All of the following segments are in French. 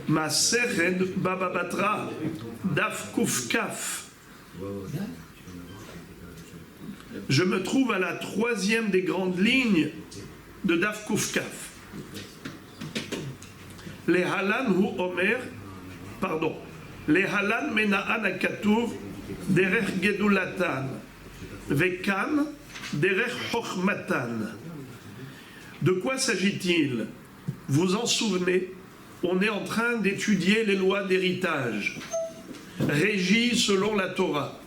Masechet Baba Batra, Daf Kuf Kaf. Je me trouve à la troisième des grandes lignes de Daf Kuf Kaf. Les Halan hu Omer, pardon, les Halan Mena'an Akatuv, Derech Gedulatan, Vekan, Derech Chochmatan. De quoi s'agit-il? Vous en souvenez? On est en train d'étudier les lois d'héritage, régies selon la Torah.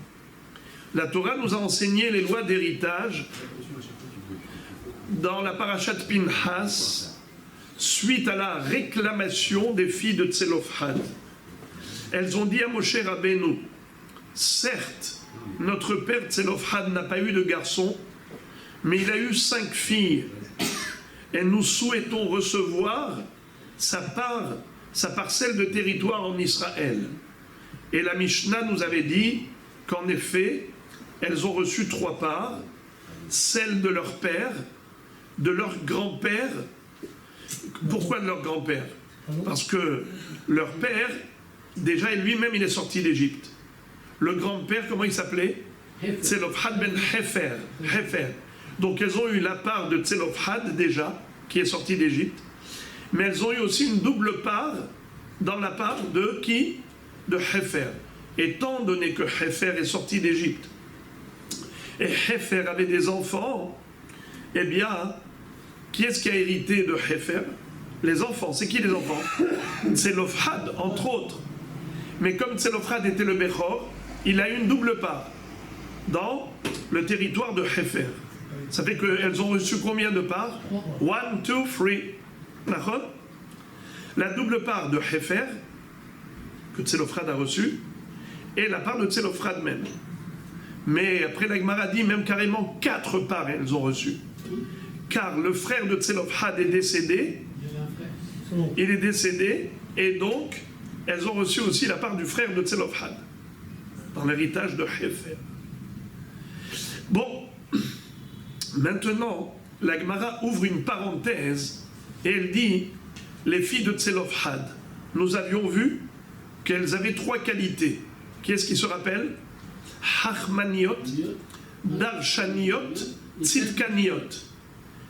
La Torah nous a enseigné les lois d'héritage dans la parashat Pinhas, suite à la réclamation des filles de Tselofhad. Elles ont dit à Moshe Rabbeinu, certes, notre père Tselofhad n'a pas eu de garçon, mais il a eu 5 filles. Et nous souhaitons recevoir sa parcelle de territoire en Israël. Et la Mishnah nous avait dit qu'en effet, elles ont reçu 3 parts, celle de leur père, de leur grand-père. Pourquoi de leur grand-père? Parce que leur père, déjà lui-même, il est sorti d'Égypte. Le grand-père, comment il s'appelait? Tselofhad ben Hefer. Donc elles ont eu la part de Tselofhad déjà, qui est sorti d'Égypte, mais elles ont eu aussi une double part dans la part de qui? De Hefer. Étant donné que Hefer est sorti d'Égypte, et Hefer avait des enfants, eh bien, qui est-ce qui a hérité de Hefer? Les enfants. C'est qui les enfants? Tselofhad, entre autres. Mais comme Tselofhad était le Bechor, il a eu une double part dans le territoire de Hefer. Ça fait qu'elles ont reçu combien de parts? 1, 2, 3. La double part de Hefer, que Tselofhad a reçue, et la part de Tselofhad même. Mais après la Gemara dit même carrément 4 parts elles ont reçu. Car le frère de Tselofhad est décédé, et donc elles ont reçu aussi la part du frère de Tselofhad, dans l'héritage de Hefer. Bon, maintenant, la Gemara ouvre une parenthèse et elle dit, les filles de Tselofhad, nous avions vu qu'elles avaient 3 qualités. Qui est-ce qui se rappelle? Hachmaniot, Darshaniot, Tzidkaniot.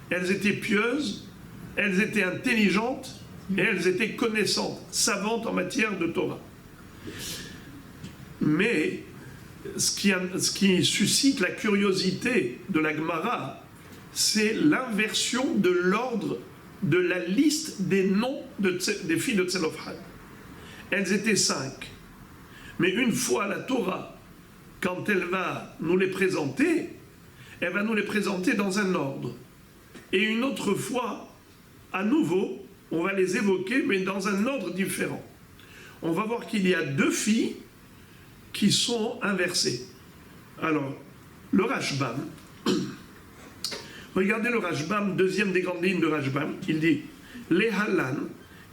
Elles étaient pieuses, elles étaient intelligentes et elles étaient connaissantes, savantes en matière de Torah. Mais ce qui suscite la curiosité de la Gemara, c'est l'inversion de l'ordre de la liste des noms des filles de Tselofhad. Elles étaient 5. Mais une fois la Torah, quand elle va nous les présenter, elle va nous les présenter dans un ordre. Et une autre fois, à nouveau, on va les évoquer, mais dans un ordre différent. On va voir qu'il y a 2 filles qui sont inversées. Alors, le Rashbam, regardez le Rashbam, deuxième des grandes lignes de Rashbam, il dit Les Halan,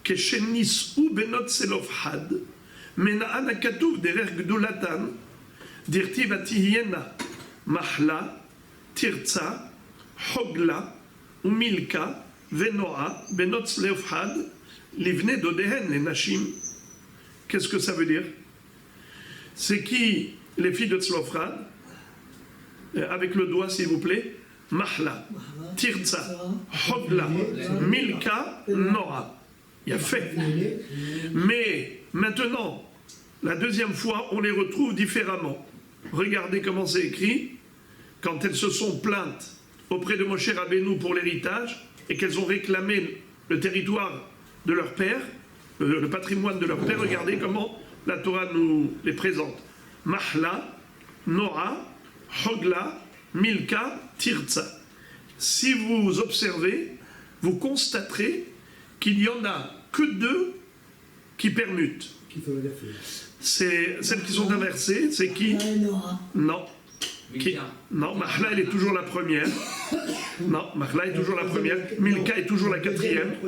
Keshenis ou Benot Tselofhad, Mena'an Akatuv Derer Gdulatan, Dirtiv Atiyena, Mahla, Tirza, Hogla, Umilka, Venoa, Benot Tselofhad, Livne Dodehen, les Nashim. Qu'est-ce que ça veut dire? C'est qui les filles de Tselofhad? Avec le doigt, s'il vous plaît. Mahla, Tirza, Hogla, Milka, Nora. Il y a fait. Mais maintenant, la deuxième fois, on les retrouve différemment. Regardez comment c'est écrit. Quand elles se sont plaintes auprès de Moshe Rabbeinu pour l'héritage et qu'elles ont réclamé le territoire de leur père, le patrimoine de leur père, regardez comment la Torah nous les présente. Mahla, Nora, Hogla, Milka, Tirza. Si vous observez, vous constaterez qu'il n'y en a que 2 qui permutent. C'est celles qui sont inversées, c'est qui? Non. Non, Mahla, elle est toujours la première. Non, Mahla est toujours la première. Milka est toujours la 4e.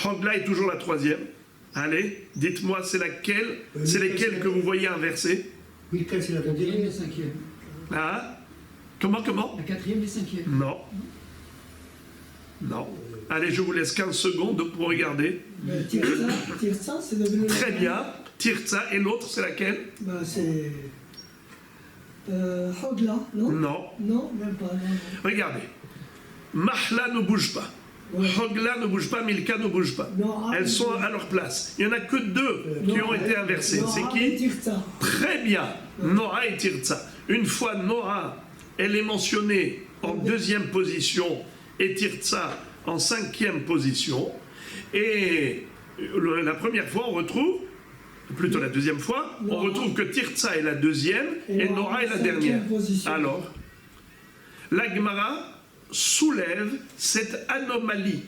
Hogla est toujours la 3e. Allez, dites-moi, c'est laquelle? C'est lesquelles que vous voyez inversées? Milka, c'est la 4e et la 5e. Ah? Comment? La 4e et 5e. Non. Non. Allez, je vous laisse 15 secondes pour regarder. Tirza, c'est devenu... Très bien. Tirza, et l'autre, c'est laquelle? C'est... Hogla, non? Non. Non, même pas. Non. Regardez. Mahla ne bouge pas. Ouais. Hogla ne bouge pas, Milka ne bouge pas. Non, Elles sont à leur place. Il n'y en a que deux qui ont été inversées. C'est qui? Tirza. Très bien. Noah et Tirza. Une fois Noah, elle est mentionnée en deuxième position et Tirza en cinquième position. Et la première fois, on retrouve, plutôt la deuxième fois, on retrouve que Tirza est la deuxième et Noah est la dernière. Alors, la Gemara soulève cette anomalie.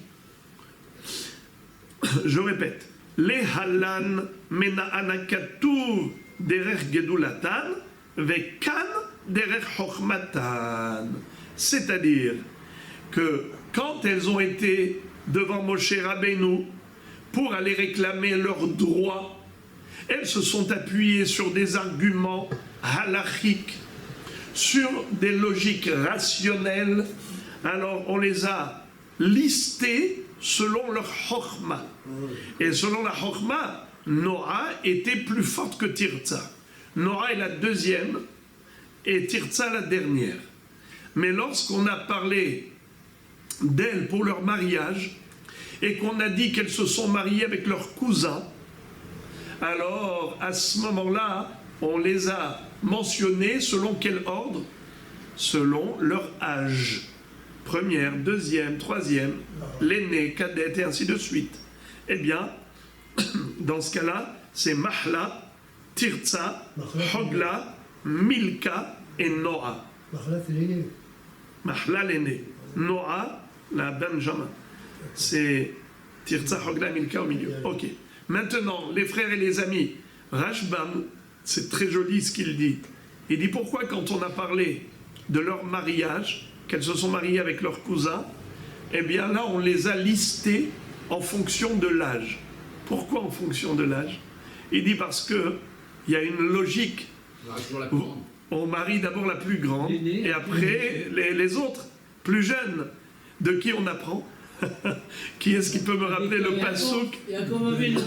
Je répète. Les halan menaanakatu derech gedulatan vekan derech chochmatan. C'est-à-dire que quand elles ont été devant Moshe Rabbeinu pour aller réclamer leurs droits, elles se sont appuyées sur des arguments halachiques, sur des logiques rationnelles. Alors on les a listées selon leur chokhma. Et selon la chokhma, Noah était plus forte que Tirza. Noah est la deuxième et Tirza la dernière. Mais lorsqu'on a parlé d'elles pour leur mariage et qu'on a dit qu'elles se sont mariées avec leurs cousins, alors à ce moment-là, on les a mentionnées selon quel ordre? Selon leur âge. Première, deuxième, troisième, l'aîné, cadette et ainsi de suite. Eh bien, dans ce cas-là, c'est Mahla, Tirza, Hogla, Milka et Noah. Mahla, c'est l'aîné. Mahla, l'aîné. Noah, la Benjamin. C'est Tirza, Hogla, Milka au milieu. Ok. Maintenant, les frères et les amis, Rashbam, c'est très joli ce qu'il dit. Il dit pourquoi quand on a parlé de leur mariage, qu'elles se sont mariées avec leurs cousins, eh bien là on les a listées en fonction de l'âge. Pourquoi en fonction de l'âge? Il dit parce que il y a une logique. On marie d'abord la plus grande et après les autres, plus jeunes. De qui on apprend? Qui est-ce qui peut me rappeler le passouk?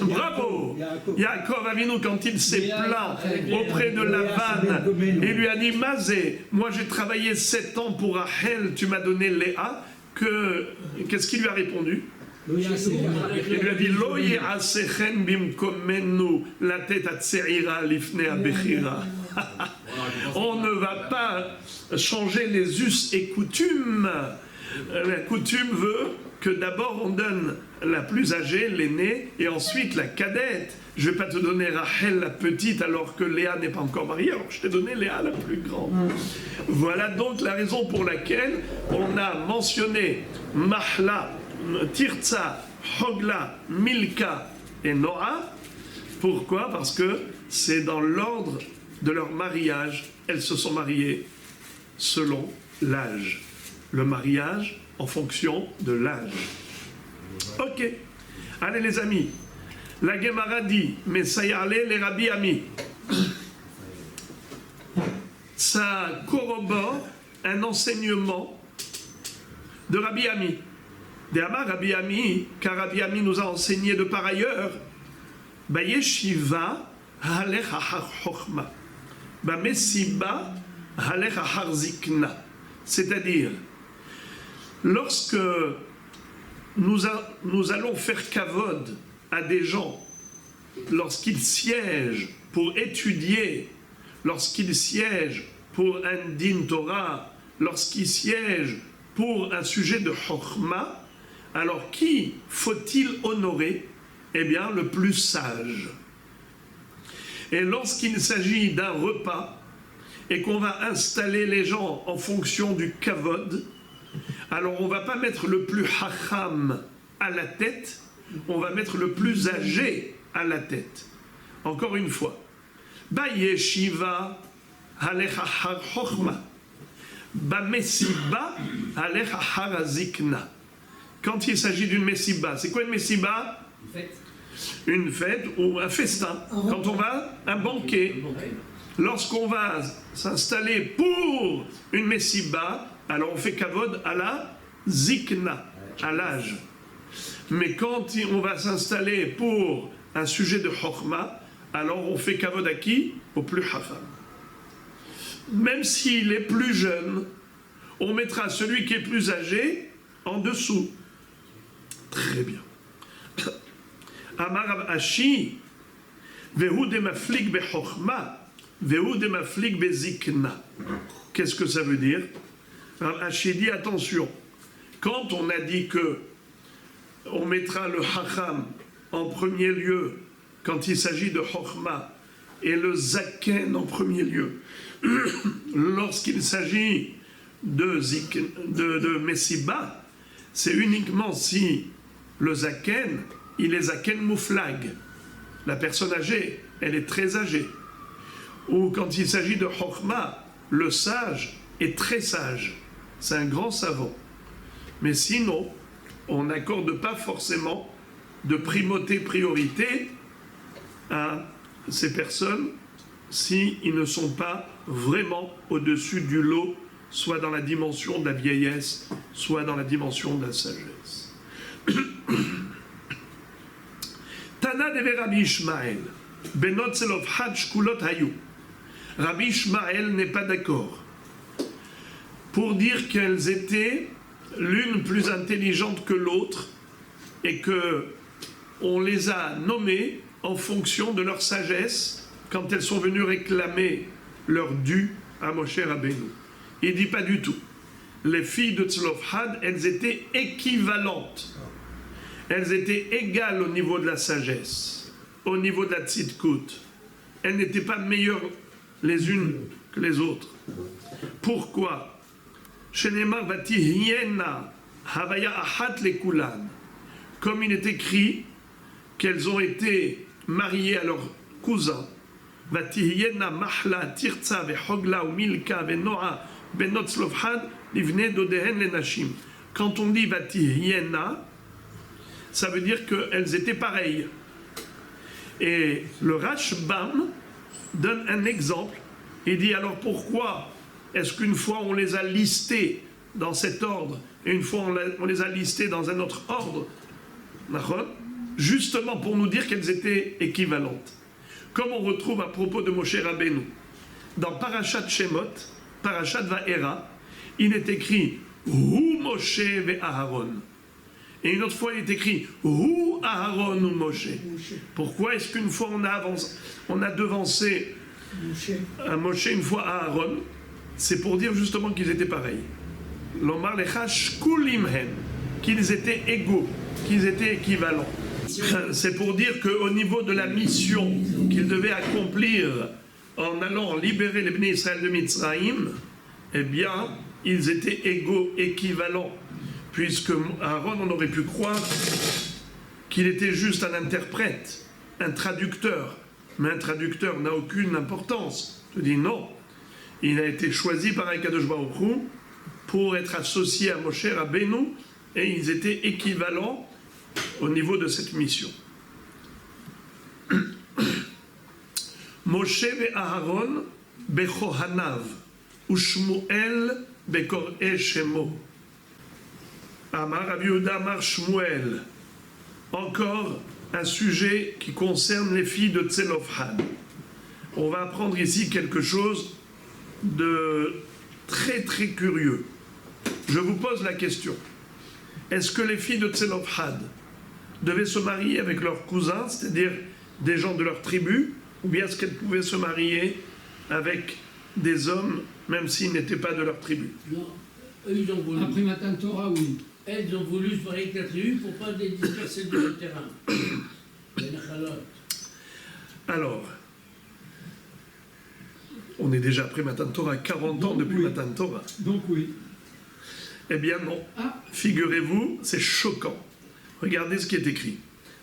Bravo! Yaakov Avinu, quand il s'est plaint auprès de Lavan, il lui a dit Mazé, moi j'ai travaillé 7 ans pour Rachel, tu m'as donné Léa. Qu'est-ce qu'il lui a répondu? Il lui a dit Lo ye'asechen bimkomenu la tête à tseira lifne à bechira. On ne va pas changer les us et coutumes. La coutume veut que d'abord on donne la plus âgée, l'aînée, et ensuite la cadette. Je ne vais pas te donner Rachel la petite alors que Léa n'est pas encore mariée, alors je t'ai donné Léa la plus grande. Voilà donc la raison pour laquelle on a mentionné Mahla, Tirza, Hogla, Milka et Noah. Pourquoi? Parce que c'est dans l'ordre de leur mariage. Elles se sont mariées selon l'âge. Le mariage en fonction de l'âge. Ok. Allez les amis. La Gemara dit, mais ça y allait les Rabbi Ami. Ça corrobore un enseignement de Rabbi Ami. D'Amar Rabbi Ami, car Rabbi Ami nous a enseigné de par ailleurs, Bayeshiva halech ahar chochma, Bamesiba halech ahar zikna. C'est-à-dire, lorsque nous allons faire kavod à des gens, lorsqu'ils siègent pour étudier, lorsqu'ils siègent pour un din Torah, lorsqu'ils siègent pour un sujet de chokhma, alors qui faut-il honorer? Eh bien, le plus sage. Et lorsqu'il s'agit d'un repas, et qu'on va installer les gens en fonction du kavod, alors on ne va pas mettre le plus hacham à la tête, on va mettre le plus âgé à la tête. Encore une fois, Bayeshiva halech ahar chochma, Bamesiba halech ahar zikna. Quand il s'agit d'une messiba, c'est quoi une messiba? Une fête ou un festin. Quand on va, un banquet. Lorsqu'on va s'installer pour une messiba, alors on fait kavod à la zikna, à l'âge. Mais quand on va s'installer pour un sujet de Chokhma, alors on fait kavod à qui? Au plus Hacham. Même s'il est plus jeune, on mettra celui qui est plus âgé en dessous. Très bien. Amar Rav Ashi, vehu de maflik be Chokhma, vehu de maflik be zikna. Qu'est-ce que ça veut dire? Rav Ashi dit attention, quand on a dit que on mettra le Hacham en premier lieu quand il s'agit de Chokhma et le Zaken en premier lieu lorsqu'il s'agit de Messiba, c'est uniquement si le Zaken, il est Zaken Mouflag, la personne âgée, elle est très âgée. Ou quand il s'agit de Chokhma, le sage est très sage, c'est un grand savant. Mais sinon, on n'accorde pas forcément de primauté, priorité à ces personnes s'ils ne sont pas vraiment au-dessus du lot, soit dans la dimension de la vieillesse, soit dans la dimension de la sagesse. Tana de Rabbi Ishmael, Benot Zelofhad Shkulot Hayu. Rabbi Ishmael n'est pas d'accord pour dire qu'elles étaient l'une plus intelligente que l'autre et que on les a nommées en fonction de leur sagesse quand elles sont venues réclamer leur dû à Moshe Rabbeinu. Il dit pas du tout. Les filles de Tzlofhad, elles étaient équivalentes. Elles étaient égales au niveau de la sagesse, au niveau de la tzidkut. Elles n'étaient pas meilleures les unes que les autres. Pourquoi? Shenemar vatihiena havaya ahat lekulan. Comme il est écrit qu'elles ont été mariées à leurs cousins. Vatihiena mahla tirtza vehogla ou milka venoa benot Tzlofhad livne dodehen lenashim. Quand on dit vatihiena, ça veut dire qu'elles étaient pareilles. Et le Rashbam donne un exemple. Il dit alors pourquoi est-ce qu'une fois on les a listées dans cet ordre et une fois on les a listées dans un autre ordre, justement pour nous dire qu'elles étaient équivalentes. Comme on retrouve à propos de Moshe Rabbeinu. Dans Parashat Shemot, Parashat Va'era, il est écrit Hu Moshe ve Aharon. Et une autre fois, il est écrit Hu Aharon ou Moshe. Pourquoi est-ce qu'une fois on a devancé un Moshe, une fois Aharon? C'est pour dire justement qu'ils étaient pareils. L'Omar lecha shkulim hen, qu'ils étaient égaux, qu'ils étaient équivalents. C'est pour dire qu'au niveau de la mission qu'ils devaient accomplir en allant libérer les Bnei Israël de Mitzrayim, eh bien, ils étaient égaux, équivalents. Puisque Aaron, on aurait pu croire qu'il était juste un interprète, un traducteur. Mais un traducteur n'a aucune importance. Je dis non. Il a été choisi par Akadosh Baruch Hu pour être associé à Moshe Rabbeinu et ils étaient équivalents au niveau de cette mission. Moshe ve Aharon bechohanav ushmuel bekor'e shemo. Amar Rabbi Yehuda Amar Shmuel. Encore un sujet qui concerne les filles de Tzlofhad. On va apprendre ici quelque chose de très très curieux. Je vous pose la question. Est-ce que les filles de Tzlofhad devaient se marier avec leurs cousins, c'est-à-dire des gens de leur tribu, ou bien est-ce qu'elles pouvaient se marier avec des hommes, même s'ils n'étaient pas de leur tribu? Non, eux ils ont voulu. Après Matan Torah, oui. Elles ont voulu se marier avec la tribu pour pas les disperser de le terrain. Les nachalot. Alors, on est déjà après Matan Torah, 40 ans depuis oui. Matan Torah. Donc oui. Eh bien non. Ah. Figurez-vous, c'est choquant. Regardez ce qui est écrit.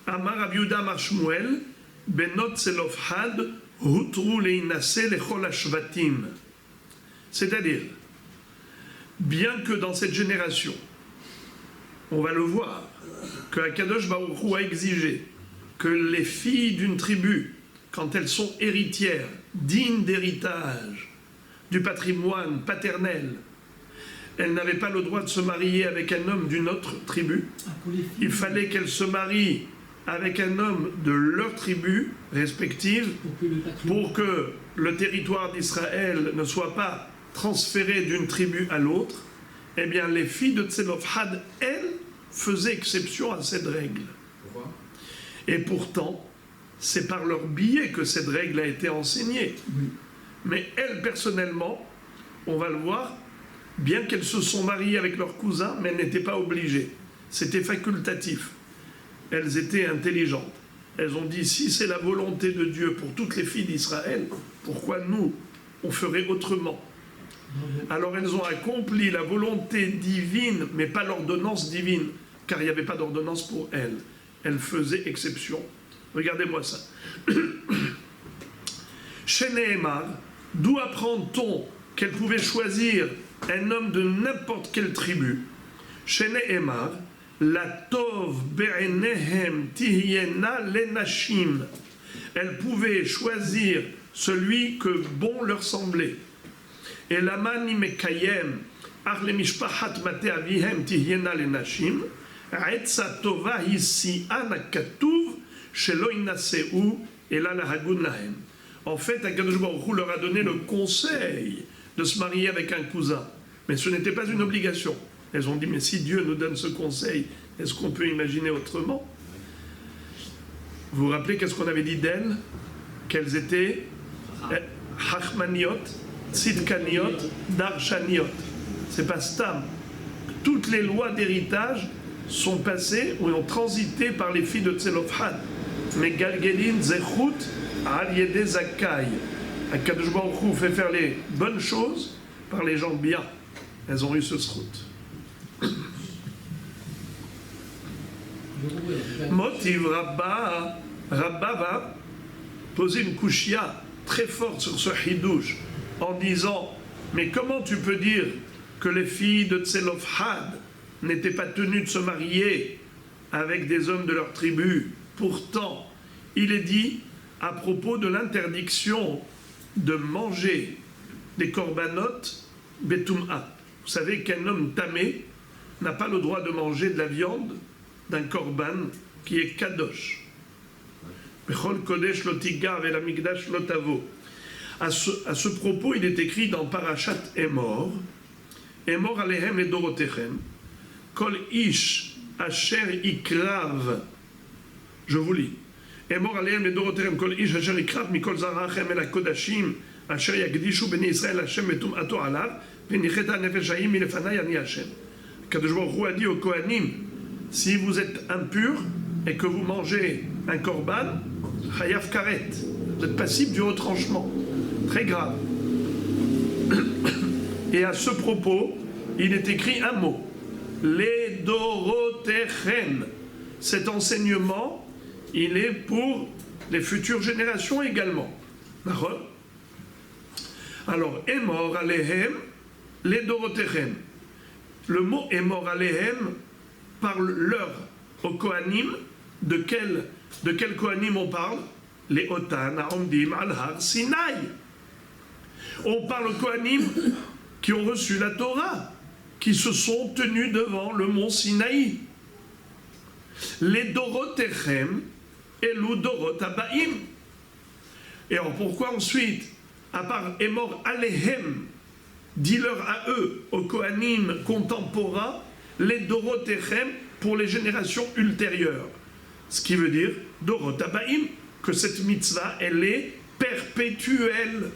Amar Rabbi Yehuda Amar Shmuel, Benot Tzlofhad, Hutru leinase lechol hashvatim. C'est-à-dire, bien que dans cette génération, on va le voir, que Akadosh Baruch Hu a exigé que les filles d'une tribu, quand elles sont héritières, dignes d'héritage, du patrimoine paternel, elle n'avait pas le droit de se marier avec un homme d'une autre tribu. Ah, pour les filles. Il fallait qu'elle se marie avec un homme de leur tribu respective Pour que le patrimoine. pour que le territoire d'Israël ne soit pas transféré d'une tribu à l'autre. Eh bien, les filles de Tselofhad, elles, faisaient exception à cette règle. Pourquoi? Et pourtant, c'est par leur biais que cette règle a été enseignée. Oui. Mais elles, personnellement, on va le voir, bien qu'elles se sont mariées avec leurs cousins, mais elles n'étaient pas obligées. C'était facultatif. Elles étaient intelligentes. Elles ont dit, si c'est la volonté de Dieu pour toutes les filles d'Israël, pourquoi nous, on ferait autrement? Alors elles ont accompli la volonté divine, mais pas l'ordonnance divine, car il n'y avait pas d'ordonnance pour elles. Elles faisaient exception. Regardez-moi ça. Chez Nehemar, d'où apprend-on qu'elle pouvait choisir un homme de n'importe quelle tribu? Chez Nehemar, la tov be'enehem tihyena lenashim. Elle pouvait choisir celui que bon leur semblait. Et la mani mekayem ar le mishpachat mate avihem tihyena lenashim. Etza tova hisi anakatuv shelo inaseu ela lahagun lahem. En fait, Akadosh Baruch Hu leur a donné le conseil de se marier avec un cousin. Mais ce n'était pas une obligation. Elles ont dit, mais si Dieu nous donne ce conseil, est-ce qu'on peut imaginer autrement? Vous vous rappelez qu'est-ce qu'on avait dit d'elles? Qu'elles étaient Hachmaniot, Tzidkaniot, Darshaniot. C'est pas Stam. Toutes les lois d'héritage sont passées ou ont transité par les filles de Tselofhad. Mais Galgelin, Zechut, Al Yede Zakai. Akadosh Baruch Hu fait faire les bonnes choses par les gens bien. Elles ont eu ce srout. Motiv Rabba va poser une kushia très forte sur ce hidouche en disant, mais comment tu peux dire que les filles de Tselofhad n'étaient pas tenues de se marier avec des hommes de leur tribu? Pourtant, il est dit à propos de l'interdiction de manger des korbanot betum'a. Vous savez qu'un homme tamé n'a pas le droit de manger de la viande d'un korban qui est kadosh. Bechol kodesh lotiga vel amigdash lotavo. À ce propos, il est écrit dans Parashat Emor, Emor alehem ledorotechem, kol ish asher ikrav. Je vous lis. Emor alehem ledorotechem, kol ish asher ikrav mikol zarachem el hakodashim asher yagdishu bnei Israël Hashem betum'ato alav v'nicheta nefesh hayim milefanai ani Hashem. Kadosh Baruch Hu a dit aux Kohanim, si vous êtes impurs et que vous mangez un korban, chayav karet, vous êtes passible du retranchement. Très grave. Et à ce propos, il est écrit un mot. Les dorotechem. Cet enseignement, il est pour les futures générations également. D'accord? Alors, Emor alehem, les dorotechem. Le mot Emor alehem parle leur au Kohanim. De quel Kohanim on parle? Les Otan, Aomdim, Al-Har, Sinaï. On parle aux Kohanim qui ont reçu la Torah, qui se sont tenus devant le mont Sinaï. Les Dorotechem et l'ou Dorot Abaim. Et alors pourquoi ensuite, à part Emor Alehem, dis-leur à eux, aux Kohanim contemporains, les Dorotechem pour les générations ultérieures? Ce qui veut dire Dorot Abaim, que cette mitzvah, elle est perpétuelle.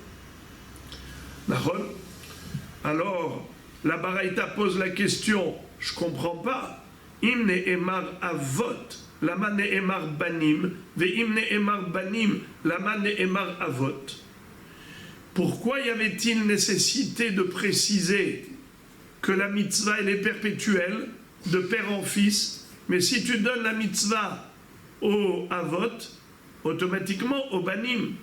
Alors, la Baraïta pose la question, je ne comprends pas. Im ne'emar avot, lama ne'emar banim, ve'im ne'emar banim, lama ne'emar avot. Pourquoi y avait-il nécessité de préciser que la mitzvah, elle est perpétuelle, de père en fils, mais si tu donnes la mitzvah au avot, automatiquement au banim.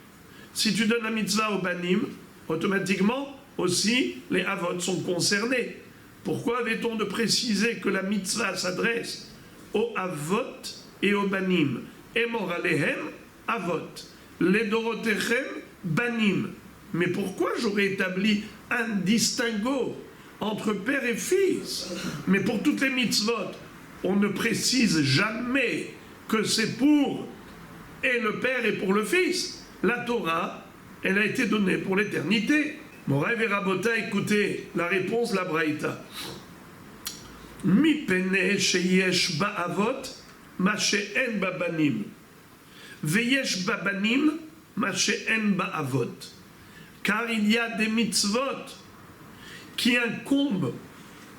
Si tu donnes la mitzvah au banim, automatiquement aussi les avot sont concernés. Pourquoi avait-on de préciser que la mitzvah s'adresse aux avot et aux banim? Emor alehem, avot. Les dorotechem, banim. Mais pourquoi j'aurais établi un distinguo entre père et fils. Mais pour toutes les mitzvot, on ne précise jamais que c'est pour et le père et pour le fils. La Torah, elle a été donnée pour l'éternité. Moraï Verabota, écoutez la réponse, la Braïta. Mi pene sheyesh ba'avot, ma she'en babanim. Veyesh babanim, ma she'en ba'avot. Car il y a des mitzvot qui incombent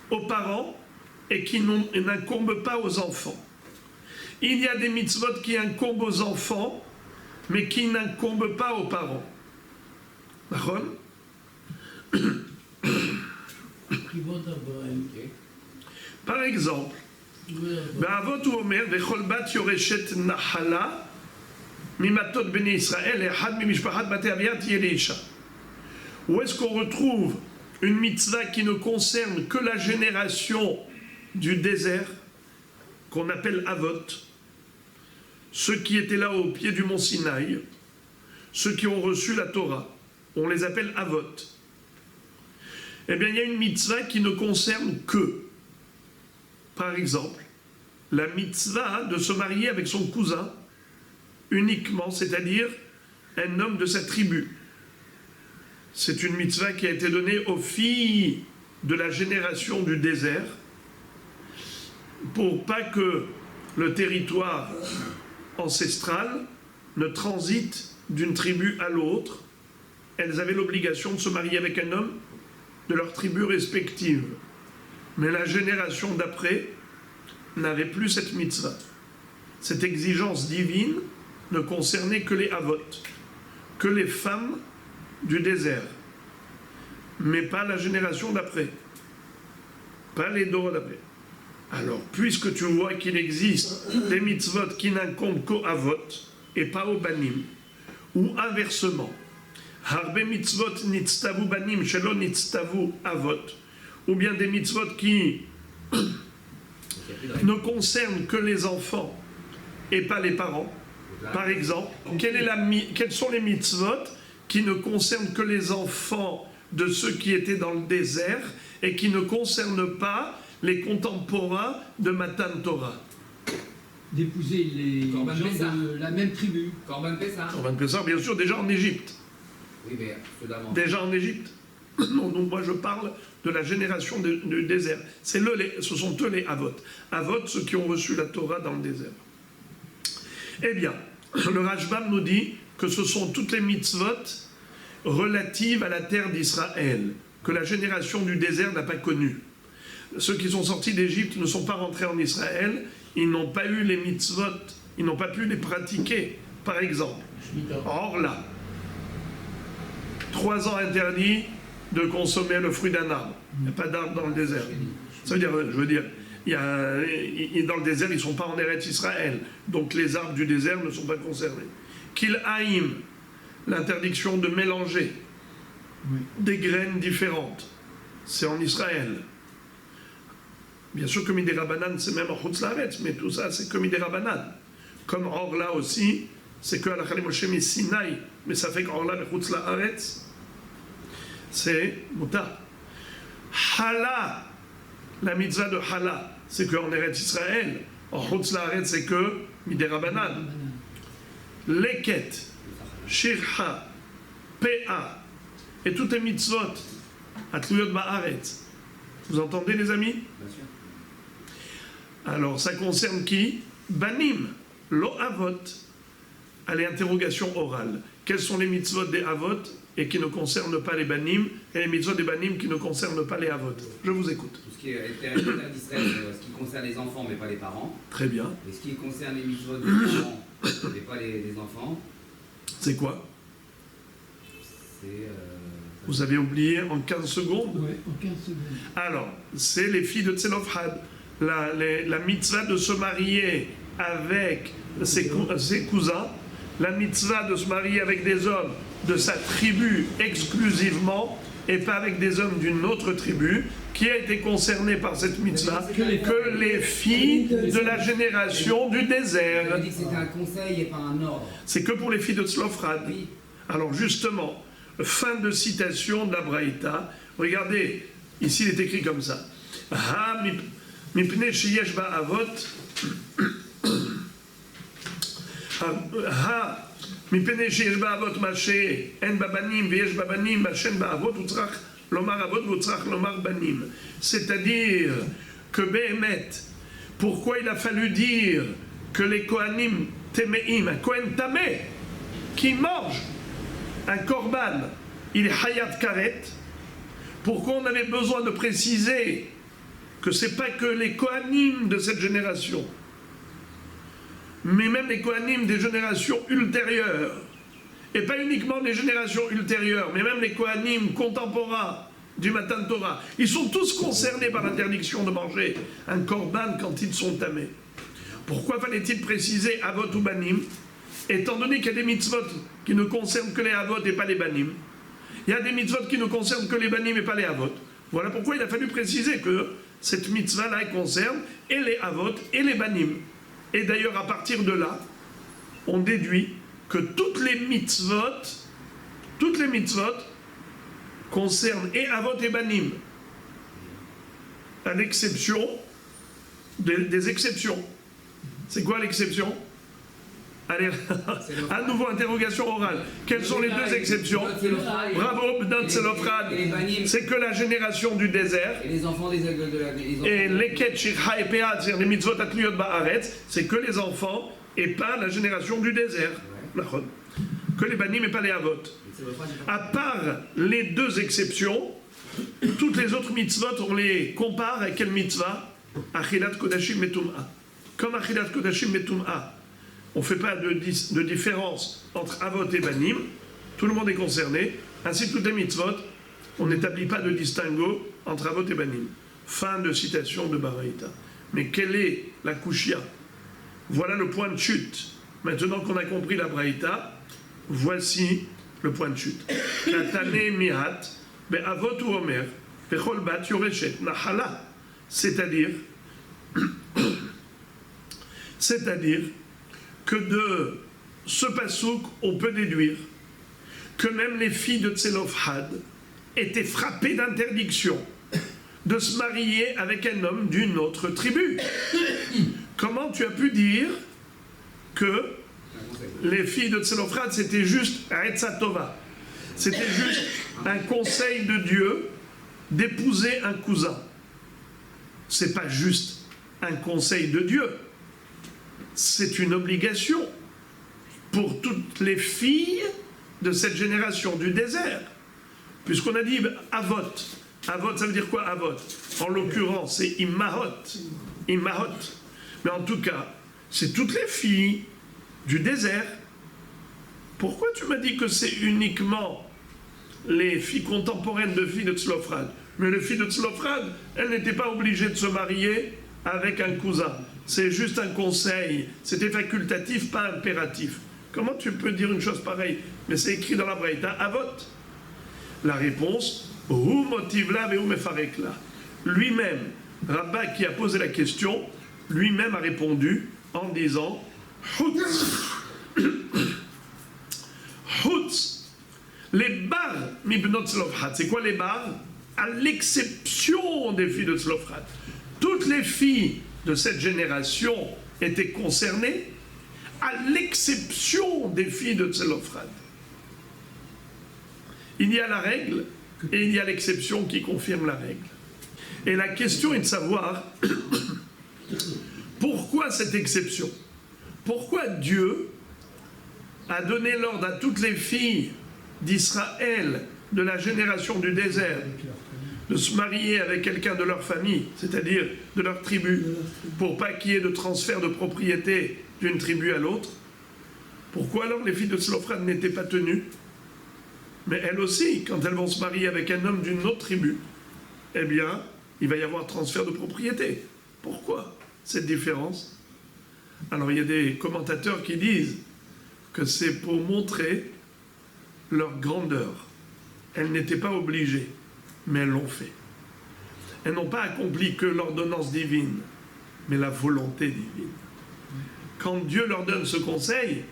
aux parents et qui n'incombent pas aux enfants. Il y a des mitzvot qui incombent aux enfants, mais qui n'incombent pas aux parents. D'accord ? Par exemple, Ba'avot ou Omer, Vechol bat yoreshet nahala, mimatot bnei Israël, echad mimishpachat batei aviat yereisha. Où est-ce qu'on retrouve une mitzvah qui ne concerne que la génération du désert, qu'on appelle Avot, ceux qui étaient là au pied du mont Sinaï, ceux qui ont reçu la Torah, on les appelle Avot. Eh bien, il y a une mitzvah qui ne concerne que, par exemple, la mitzvah de se marier avec son cousin uniquement, c'est-à-dire un homme de sa tribu. C'est une mitzvah qui a été donnée aux filles de la génération du désert pour pas que le territoire ancestral ne transite d'une tribu à l'autre. Elles avaient l'obligation de se marier avec un homme de leur tribu respective. Mais la génération d'après n'avait plus cette mitzvah. Cette exigence divine ne concernait que les Avot, que les femmes du désert, mais pas la génération d'après, pas les dors d'après. Alors, puisque tu vois qu'il existe des mitzvot qui n'incombent qu'aux Avot et pas aux Banim, ou inversement, Harbe mitzvot nitztavu Banim shelo nitztavu Avot, ou bien des mitzvot qui ne concernent que les enfants et pas les parents. Par exemple, quelles sont les mitzvot qui ne concernent que les enfants de ceux qui étaient dans le désert et qui ne concernent pas les contemporains de Matan Torah? D'épouser les Corban gens Pessah. de la même tribu. Corban Pessah. Corban Pessah, bien sûr, déjà en Égypte. Oui, mais ceux d'avant. Déjà en Égypte. Non, donc moi je parle de la génération du désert. Ce sont eux les Avot. Avot, ceux qui ont reçu la Torah dans le désert. Eh bien, le Rashbam nous dit que ce sont toutes les mitzvot relatives à la terre d'Israël, que la génération du désert n'a pas connues. Ceux qui sont sortis d'Égypte ne sont pas rentrés en Israël, ils n'ont pas eu les mitzvot, ils n'ont pas pu les pratiquer. Par exemple, or là, 3 ans interdit de consommer le fruit d'un arbre. Il n'y a pas d'arbre dans le désert. Ça veut dire, dans le désert, ils ne sont pas en Eretz Israël. Donc les arbres du désert ne sont pas concernés. Kil haïm, l'interdiction de mélanger des graines différentes. C'est en Israël. Bien sûr, comme des Rabbanan, c'est même en Chutz Laaretz, mais tout ça, c'est comme des Rabbanan. Comme Orla aussi, c'est que Halakha Moshe mi Sinaï, mais ça fait qu'Orla de Chutz Laaretz, c'est Muta. Hala, la mitzvah de Hala, c'est qu'en Eretz Israël, en Chutz Laaretz, c'est que Midei Rabbanan. Leket, Shirha, Pea, et toutes les mitzvot, Atluyot Ba'aretz. Vous entendez, les amis? Bien sûr. Alors, ça concerne qui? Banim, lo avot. Allez, interrogation orale. Quels sont les mitzvot des avot et qui ne concernent pas les banim, et les mitzvot des banim qui ne concernent pas les avot? Je vous écoute. Tout ce qui est terre d'Israël, ce qui concerne les enfants, mais pas les parents. Très bien. Et ce qui concerne les mitzvot des parents, mais pas les enfants, C'est quoi? c'est... Vous avez oublié en 15 secondes? Ouais, en 15 secondes. Alors, c'est les filles de Tselofhad. La mitzvah de se marier avec ses cousins, la mitzvah de se marier avec des hommes de sa tribu exclusivement, et pas avec des hommes d'une autre tribu, qui a été concernée par cette mitzvah, que les filles de la génération du Vous désert. avez dit que c'était un conseil et pas un ordre. C'est que pour les filles de Tzlofrad. Oui. Alors justement, fin de citation de la Braïta. Regardez, Ici, il est écrit comme ça. Ha mipnei sheyesh ba'avot. Ha mipnei sheyesh ba'avot ma she'en babanim veyesh babanim ma she'en ba'avot utzrach lomar avot utzrach lomar banim. C'est-à-dire que Béhémet, pourquoi il a fallu dire que les Kohanim Temeim, un Kohen Tamé, qui mange un korban, il est Hayat Karet. Pourquoi on avait besoin de préciser que ce n'est pas que les Kohanim de cette génération, mais même les Kohanim des générations ultérieures, et pas uniquement les générations ultérieures, mais même les Kohanim contemporains du Matan Torah, ils sont tous concernés par l'interdiction de manger un korban quand ils sont tamés. Pourquoi fallait-il préciser Avot ou Banim, étant donné qu'il y a des mitzvot qui ne concernent que les Avot et pas les Banim? Il y a des mitzvot qui ne concernent que les Banim et pas les Avot. Voilà pourquoi il a fallu préciser que cette mitzvah-là concerne et les Avot et les Banim. Et d'ailleurs, à partir de là, on déduit que toutes les mitzvot concernent et Avot et Banim, à l'exception des exceptions. C'est quoi l'exception? Allez, à nouveau, interrogation orale. Quelles sont les deux exceptions? Bravo, Bnot Tzelofrad. C'est que la génération du désert. Et les enfants des Et les Ketchirha et Peat, c'est-à-dire les mitzvot atliyot ba'aretz, c'est que les enfants et pas la génération du désert. Ouais. Que les banim et pas les avot. À part les deux exceptions, toutes les autres mitzvot, on les compare à quelle mitzvah? Achilat Kodashim Metum'a. Comme Achilat Kodashim Metum'a, on ne fait pas de différence entre Avot et Banim, tout le monde est concerné, ainsi que toutes les mitzvot, on n'établit pas de distinguo entre Avot et Banim. Fin de citation de Baraita. Mais quelle est la Kushia? Voilà le point de chute. Maintenant qu'on a compris la Baraita, voici le point de chute. Katane mihat, be'avot ou omer, bechol bat yoreshet nahala. C'est-à-dire que de ce pasouk, on peut déduire que même les filles de Tzelofhad étaient frappées d'interdiction de se marier avec un homme d'une autre tribu. Comment tu as pu dire que les filles de Tzelofhad, c'était juste Etzatova, c'était juste un conseil de Dieu d'épouser un cousin? C'est pas juste un conseil de Dieu, c'est une obligation pour toutes les filles de cette génération du désert. Puisqu'on a dit Avot. Avot, ça veut dire quoi, Avot? En l'occurrence, c'est Immahot. Immahot. Mais en tout cas, c'est toutes les filles du désert. Pourquoi tu m'as dit que c'est uniquement les filles contemporaines de filles de Tzlofrad? Mais les filles de Tzlofrad, elles n'étaient pas obligées de se marier avec un cousin. C'est juste un conseil. C'était facultatif, pas impératif. Comment tu peux dire une chose pareille? Mais c'est écrit dans la Braïta, Avot. La réponse, Hu motivla ve'hu mefarekla. Lui-même, Rabba qui a posé la question, lui-même a répondu en disant, Hutz, les bar mibnot Tzlofhad. C'est quoi les bars? À l'exception des filles de Tzlofhad. Toutes les filles de cette génération étaient concernées, à l'exception des filles de Tzlofhad. Il y a la règle et il y a l'exception qui confirme la règle. Et la question est de savoir pourquoi cette exception? Pourquoi Dieu a donné l'ordre à toutes les filles d'Israël de la génération du désert de se marier avec quelqu'un de leur famille, c'est-à-dire de leur tribu, pour pas qu'il y ait de transfert de propriété d'une tribu à l'autre? Pourquoi alors les filles de Tzlofhad n'étaient pas tenues? Mais elles aussi, quand elles vont se marier avec un homme d'une autre tribu, eh bien, il va y avoir transfert de propriété. Pourquoi cette différence? Alors il y a des commentateurs qui disent que c'est pour montrer leur grandeur. Elles n'étaient pas obligées, mais elles l'ont fait. Elles n'ont pas accompli que l'ordonnance divine, mais la volonté divine. Quand Dieu leur donne ce conseil,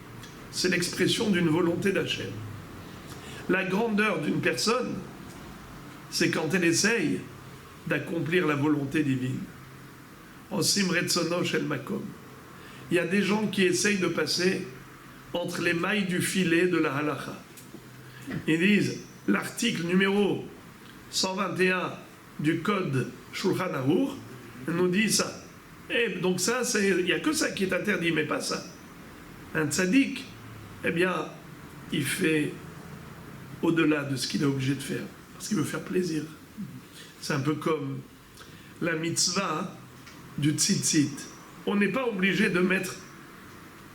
c'est l'expression d'une volonté d'Hachem. La grandeur d'une personne, c'est quand elle essaye d'accomplir la volonté divine. Osim retzono shel makom. Il y a des gens qui essayent de passer entre les mailles du filet de la halakha. Ils disent, l'article numéro 121 du code Shulchan Aruch nous dit ça. Et donc ça, il n'y a que ça qui est interdit, mais pas ça. Un tzaddik, eh bien, il fait au-delà de ce qu'il est obligé de faire, parce qu'il veut faire plaisir. C'est un peu comme la mitzvah du tzitzit. On n'est pas obligé de mettre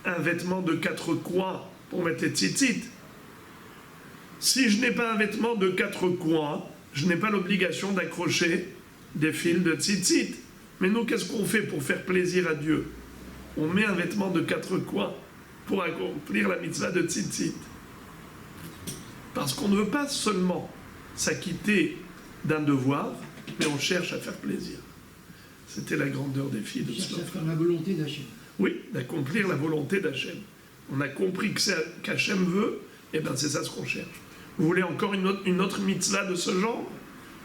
un vêtement de 4 coins pour mettre les tzitzit. Si je n'ai pas un vêtement de 4 coins, je n'ai pas l'obligation d'accrocher des fils de tzitzit. Mais nous, qu'est-ce qu'on fait pour faire plaisir à Dieu? On met un vêtement de 4 coins pour accomplir la mitzvah de tzitzit. Parce qu'on ne veut pas seulement s'acquitter d'un devoir, mais on cherche à faire plaisir. C'était la grandeur des filles de Il cherche à Tzlov. faire la volonté d'Hachem. Oui, d'accomplir la volonté d'Hachem. On a compris que c'est qu'Hachem veut, et bien c'est ça ce qu'on cherche. Vous voulez encore une autre mitzvah de ce genre?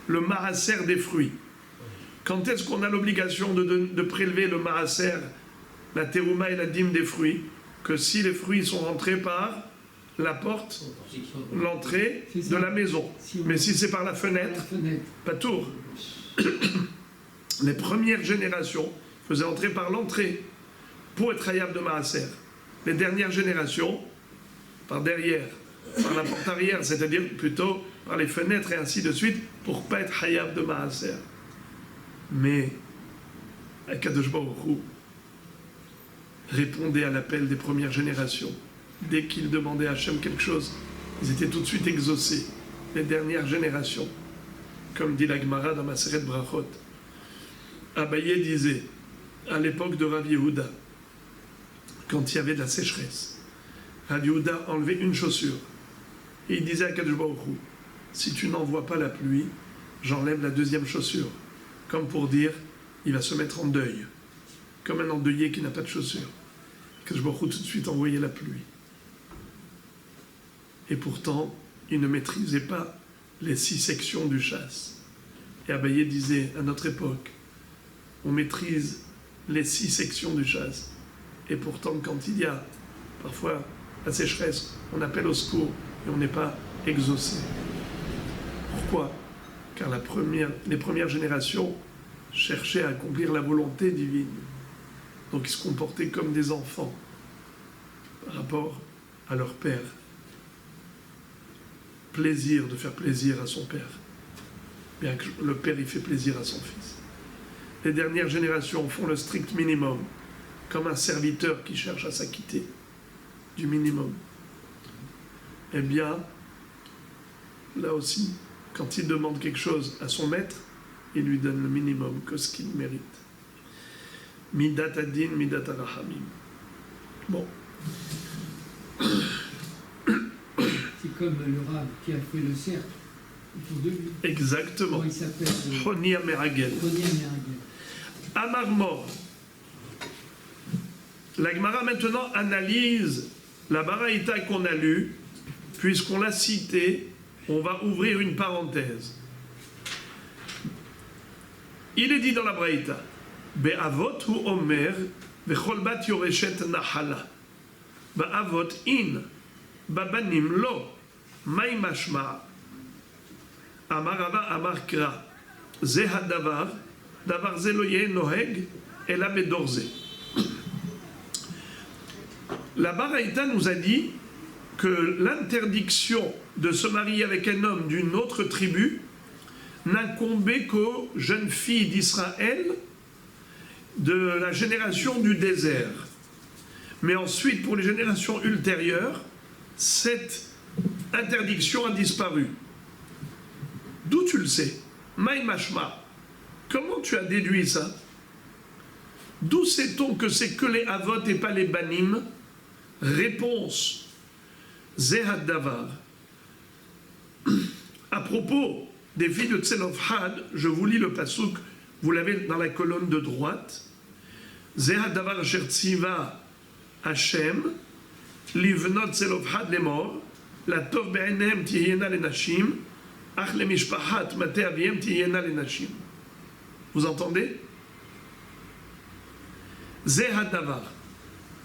Le maaser des fruits. Quand est-ce qu'on a l'obligation de prélever le maaser, la terouma et la dîme des fruits? Que si les fruits sont rentrés par la porte, l'entrée C'est ça. de la maison. Si on- Mais si c'est par la Par la fenêtre, fenêtre. pas tour. Les premières générations faisaient entrer par l'entrée pour être hayab de maaser. Les dernières générations, par derrière, par la porte arrière, c'est-à-dire plutôt par les fenêtres et ainsi de suite, pour pas être hayab de maaser. Mais Akadosh Baruch Hu répondait à l'appel des premières générations. Dès qu'ils demandaient à Hachem quelque chose, ils étaient tout de suite exaucés. Les dernières générations, comme dit la Gemara dans Maseret Brachot, Abaye disait, à l'époque de Rav Yehuda, quand il y avait de la sécheresse, Rav Yehuda enlevait une chaussure. Et il disait à Kadosh Baruch Hu, si tu n'envoies pas la pluie, j'enlève la deuxième chaussure. Comme pour dire, il va se mettre en deuil. Comme un endeuillé qui n'a pas de chaussure. Kadosh Baruch Hu tout de suite envoyait la pluie. Et pourtant, il ne maîtrisait pas les 6 sections du chasse. Et Abaye disait, à notre époque, on maîtrise les 6 sections du chasse. Et pourtant, quand il y a parfois la sécheresse, on appelle au secours et on n'est pas exaucé. Pourquoi? Car les premières générations cherchaient à accomplir la volonté divine. Donc ils se comportaient comme des enfants par rapport à leur père. Plaisir de faire plaisir à son père. Bien que le père, il fait plaisir à son fils. Les dernières générations font le strict minimum, comme un serviteur qui cherche à s'acquitter du minimum. Eh bien, là aussi, quand il demande quelque chose à son maître, il lui donne le minimum que ce qu'il mérite. Midat adin, midat arahamim. Bon. C'est comme le rab qui a fait le cercle autour de lui. Exactement. Comment il s'appelle Choni Ameragel. Choni Ameragel. Amar Mor. La Gemara maintenant analyse la baraïta qu'on a lue, puisqu'on l'a citée, on va ouvrir une parenthèse. Il est dit dans la baraïta, Be'avot hu omer, vechol bat yoreshet nahala. Be'avot in, babanim lo, mai mashma. Amar Rava, amar Kra. Ze hadavar, davar ze lo yeh noheg, ela bedorze. La Baraïta nous a dit que l'interdiction de se marier avec un homme d'une autre tribu n'incombait qu'aux jeunes filles d'Israël de la génération du désert. Mais ensuite, pour les générations ultérieures, cette interdiction a disparu. D'où tu le sais? Maï Mashma. Comment tu as déduit ça? D'où sait-on que c'est que les Avot et pas les Banim? Réponse. Zehad Davar. À propos des filles de Tzelofhad, je vous lis le pasouk, vous l'avez dans la colonne de droite. Zehad Davar asher tziva Hashem, livnot Tzelofhad lemor, la tov be'enem tihyena lenashim, ach lemishpahat mate aviem tihyena lenashim. Vous entendez? Zehadavar.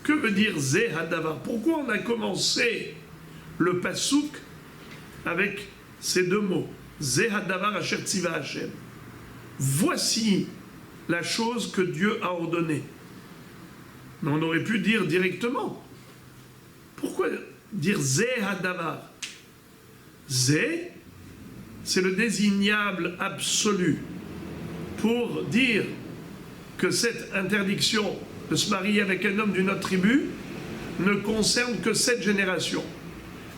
Que veut dire Zehadavar? Pourquoi on a commencé le pasouk avec ces deux mots? Zehadavar asher tziva Hashem. Voici la chose que Dieu a ordonnée. Mais on aurait pu dire directement. Pourquoi dire Zehadavar? Zé, c'est le désignable absolu pour dire que cette interdiction de se marier avec un homme d'une autre tribu ne concerne que cette génération.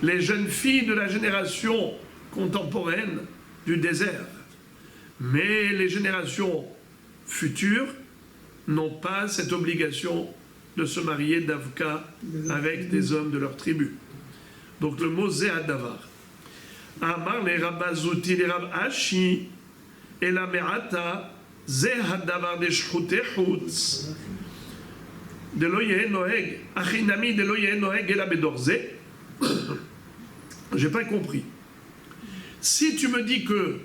Les jeunes filles de la génération contemporaine du désert. Mais les générations futures n'ont pas cette obligation de se marier d'avka avec des hommes de leur tribu. Donc le mot Zehadavar. Amar les Rabazouti les Rab Ashi et la Me'ata Zehadavar de Shchutehutz de l'Oye Noeg Achinami de l'Oye Noeg et la Bedorze. J'ai pas compris. Si tu me dis que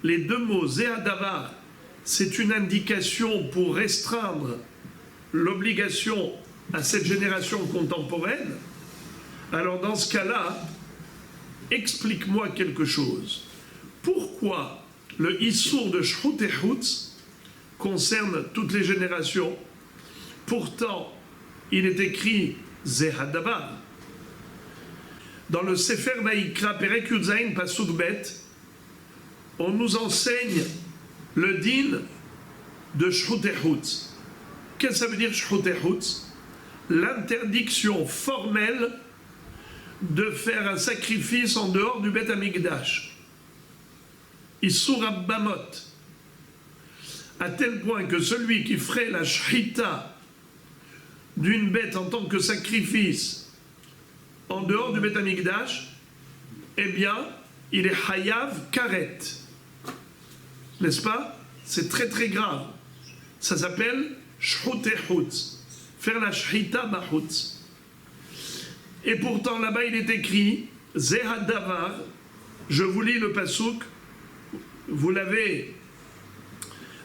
les deux mots Zehadavar, c'est une indication pour restreindre l'obligation à cette génération contemporaine, alors dans ce cas-là, explique-moi quelque chose. Pourquoi le Issour de Shchutehutz concerne toutes les générations? Pourtant, il est écrit Zehadavar. Dans le Sefer Vaïkra Perek Yudzaïn Pasuk Bet, on nous enseigne le din de Shchutehutz. Qu'est-ce que ça veut dire Shchutehutz? L'interdiction formelle de faire un sacrifice en dehors du Beth Amikdash. Issur Abbamot. À tel point que celui qui ferait la shrita d'une bête en tant que sacrifice en dehors du Beth Amikdash, eh bien, il est hayav karet. N'est-ce pas? C'est très très grave. Ça s'appelle shchutehutz. Faire la shrita bachutz. Et pourtant, là-bas, il est écrit Zehadavar. Je vous lis le pasouk. Vous l'avez.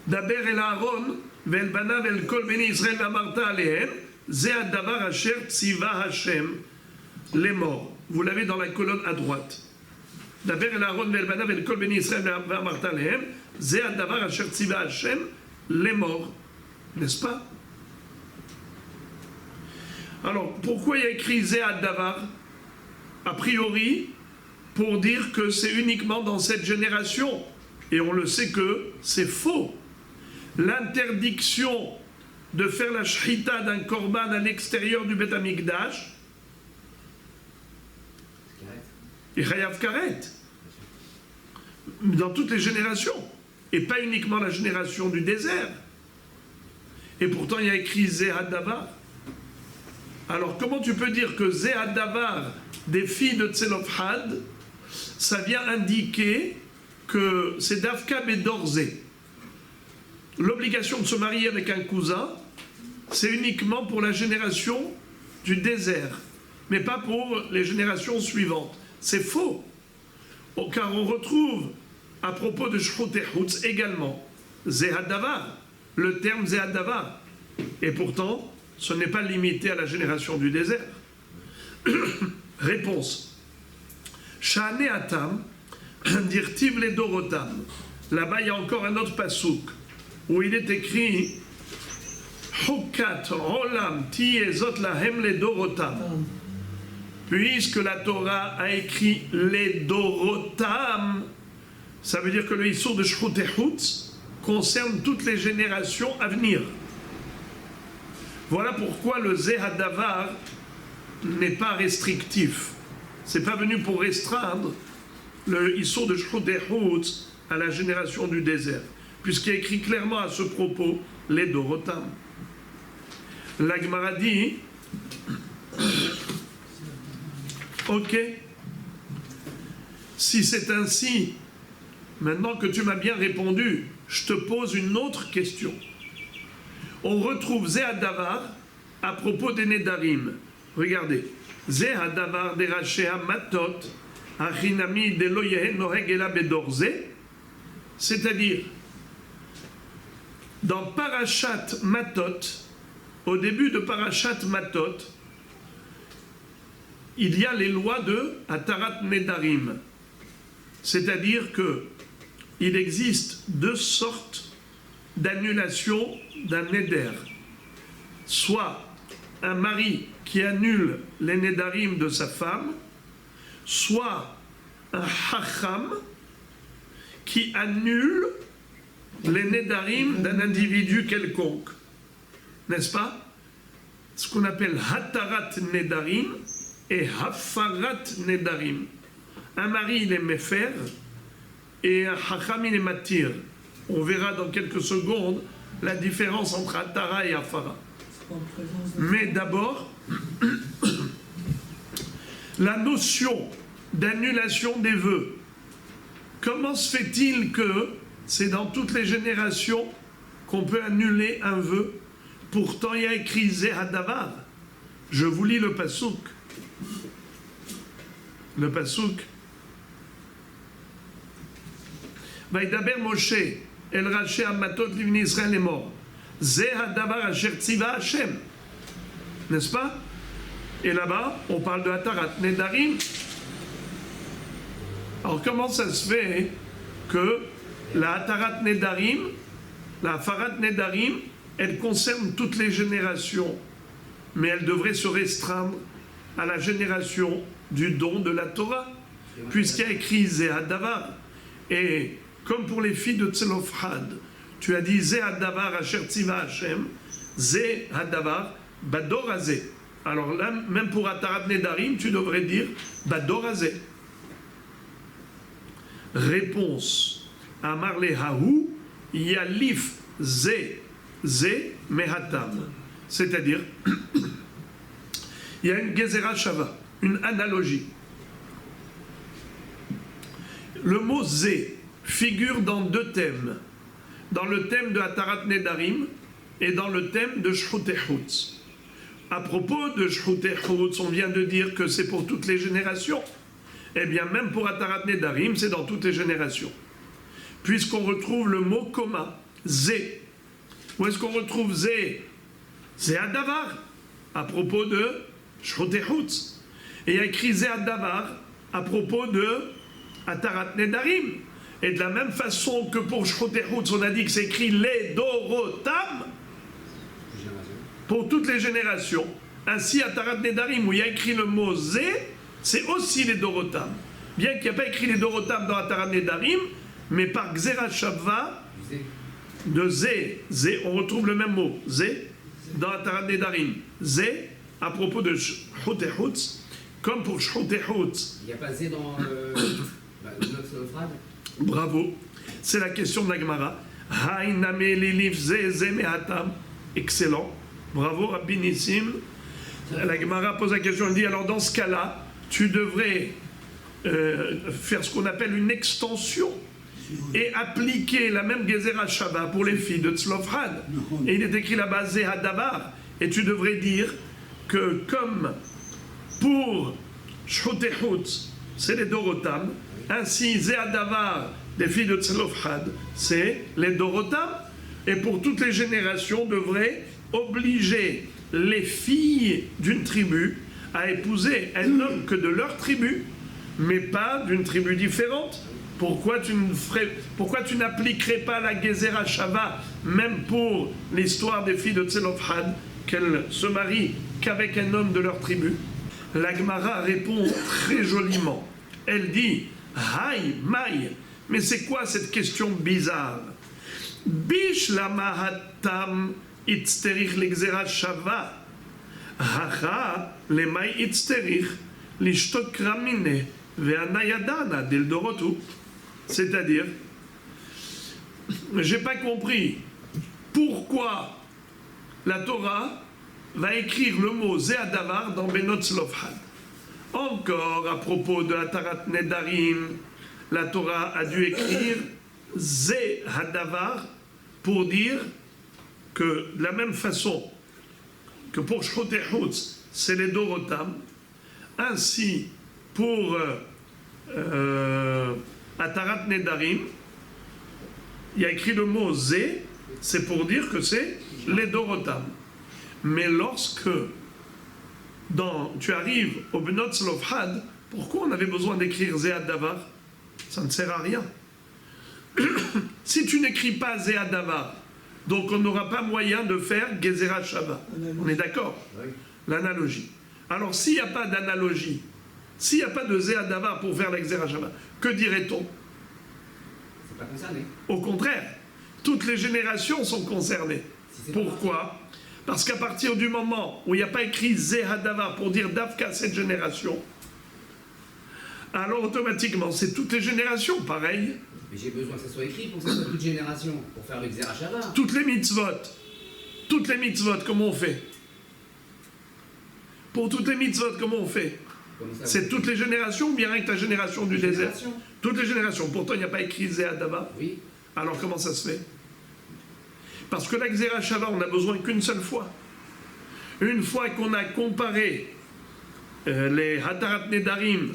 Daber el Aaron, vel bana vel kol beni Israël v'amarta alehem, Zehadavar asher tziva Hashem, les morts. Vous l'avez dans la colonne à droite. Daber el Aaron, vel bana vel kol beni Israël v'amarta alehem, Zehadavar asher tziva Hashem, les morts. N'est-ce pas? Alors, pourquoi il y a écrit Zehadavar? A priori, pour dire que c'est uniquement dans cette génération. Et on le sait que c'est faux. L'interdiction de faire la shrita d'un korban à l'extérieur du Beth Amikdash, et chayav karet, dans toutes les générations, et pas uniquement la génération du désert. Et pourtant, il y a écrit Zehadavar. Alors, comment tu peux dire que Zehadavar des filles de Tzelofhad, ça vient indiquer que c'est Davka Bedorze. L'obligation de se marier avec un cousin, c'est uniquement pour la génération du désert, mais pas pour les générations suivantes. C'est faux. Car on retrouve, à propos de Shchutehutz également, Zehadavar, le terme Zehadavar. Et pourtant, ce n'est pas limité à la génération du désert. Réponse. Shane Atam, Dirtiv le Dorotam. Là-bas, il y a encore un autre pasouk où il est écrit Hukat Olam Tiezot Lahem le Dorotam. Puisque la Torah a écrit les Dorotam, ça veut dire que le Issour de Shchutehutz concerne toutes les générations à venir. Voilà pourquoi le Zehadavar n'est pas restrictif. C'est pas venu pour restreindre le Issour de Shchutehutz à la génération du désert, puisqu'il y a écrit clairement à ce propos les Dorotam. La Gemara dit ok, si c'est ainsi, maintenant que tu m'as bien répondu, je te pose une autre question. On retrouve Zehadavar à propos des Nedarim. Regardez. Zehadavar de Rachea Matot, Achinami de Loyeh Noheg Ela Bedorze. C'est-à-dire, Dans Parashat Matot, au début de Parashat Matot, il y a les lois de Atarat Nedarim. C'est-à-dire que il existe deux sortes d'annulation d'un Neder. Soit un mari qui annule les Nedarim de sa femme, soit un Hacham qui annule les Nedarim d'un individu quelconque. N'est-ce pas? Ce qu'on appelle Hatarat Nedarim et Hafarat Nedarim. Un mari, il est Mefer et un Hacham, il est Matir. On verra dans quelques secondes la différence entre Hatara et Hafara. Mais d'abord, la notion d'annulation des vœux. Comment se fait-il que c'est dans toutes les générations qu'on peut annuler un vœu? Pourtant, il y a écrit Zehadavar. Je vous lis le pasouk. Le pasouk. Vaïdaber Moshe, El Raché Amatot Livni Israël est mort. Zehadavar Asher Tziva Hashem. N'est-ce pas? Et là-bas, on parle de Hatarat Nedarim. Alors, comment ça se fait que la Hatarat Nedarim, la Hafarat Nedarim, elle concerne toutes les générations, mais elle devrait se restreindre à la génération du don de la Torah, puisqu'il y a écrit Zehadavar. Et comme pour les filles de Tzelofhad, tu as dit Zehadavar Asher Tziva Hashem, Zehadavar Bador Hazeh. Alors là, même pour Hatarat Nedarim, tu devrais dire Bador Hazeh. Réponse. Amar le Hahu Yalif Ze Mehatam. C'est-à-dire, il y a une Gezerah Shava, une analogie. Le mot Zé figure dans deux thèmes. Dans le thème de Hatarat Nedarim et dans le thème de Shchutehutz. À propos de Shchutehutz, on vient de dire que c'est pour toutes les générations. Eh bien, même pour Hatarat Nedarim, c'est dans toutes les générations. Puisqu'on retrouve le mot Koma, Zé. Où est-ce qu'on retrouve Zé? C'est Hadavar, à propos de Shchutehutz. Et il y a écrit Zé Hadavar à propos de Hatarat Nedarim. Et de la même façon que pour Shchutehutz, on a dit que c'est écrit les Dorotam, pour toutes les générations. Ainsi, Hatarat Nedarim, où il y a écrit le mot Zé, c'est aussi les Dorotam. Bien qu'il n'y ait pas écrit les Dorotam dans Hatarat Nedarim, mais par Gzera Shavva, de Zé, on retrouve le même mot, Zé, dans Hatarat Nedarim. Zé, à propos de Shchutehutz, comme pour Shchutehutz. Il n'y a pas Zé dans notre phrase. Bravo. C'est la question de la Gemara. Haïname lilif Zé, Zé mehatam. Excellent. Bravo, Rabbi Nissim. La Gemara pose la question, elle dit, alors dans ce cas-là, tu devrais faire ce qu'on appelle une extension et appliquer la même Gezerah Shava pour les filles de Tzlofhad. Et il est écrit là-bas Zehadavar. Et tu devrais dire que comme pour Shchutehutz, c'est les Dorotam, ainsi Zehadavar des filles de Tzlofhad, c'est les Dorotam. Et pour toutes les générations, devrait obliger les filles d'une tribu à épouser un homme que de leur tribu, mais pas d'une tribu différente. Pourquoi tu n'appliquerais pas la Gezerah Shava, même pour l'histoire des filles de Tzlofhad, qu'elles se marient qu'avec un homme de leur tribu? La Gemara répond très joliment. Elle dit, Haï, Maï, mais c'est quoi cette question bizarre? Bish la mahatam itzterich l'Gezerah Shava. Hacha le Maï itzterich l'ishtok ramine ve'anayadana del dorotu. C'est-à-dire, j'ai pas compris pourquoi la Torah va écrire le mot Zehadavar dans Benot Tzlofhad. Encore à propos de Hatarat Nedarim, la Torah a dû écrire Zehadavar pour dire que de la même façon que pour Shchutehutz, c'est les Dorotam, ainsi pour Hatarat Nedarim, il y a écrit le mot Zé, c'est pour dire que c'est les Dorotam. Mais lorsque tu arrives au Benot Tzlofhad, pourquoi on avait besoin d'écrire Zéad Davar? Ça ne sert à rien. Si tu n'écris pas Zéad Davar, donc on n'aura pas moyen de faire Gezerah Shava. On est d'accord? Oui. L'analogie. Alors s'il n'y a pas d'analogie, s'il n'y a pas de Zéad Davar pour faire la Gezerah Shava, que dirait-on? C'est pas concerné. Au contraire, toutes les générations sont concernées. Si c'est Pourquoi? Parce qu'à partir du moment où il n'y a pas écrit Zehadavar pour dire Davka cette génération, alors automatiquement c'est toutes les générations pareil. Mais j'ai besoin que ça soit écrit pour que ça soit toute génération, pour faire le Xera Shava. Toutes les mitzvot, comment on fait? Pour toutes les mitzvot, comment on fait? Comme ça, C'est toutes les générations ou bien avec ta génération du les désert? générations. Toutes les générations. Pourtant il n'y a pas écrit Zehadavar. Oui. Alors comment ça se fait? Parce que la Xera Shava, on n'a besoin qu'une seule fois. Une fois qu'on a comparé les Hatarat Nedarim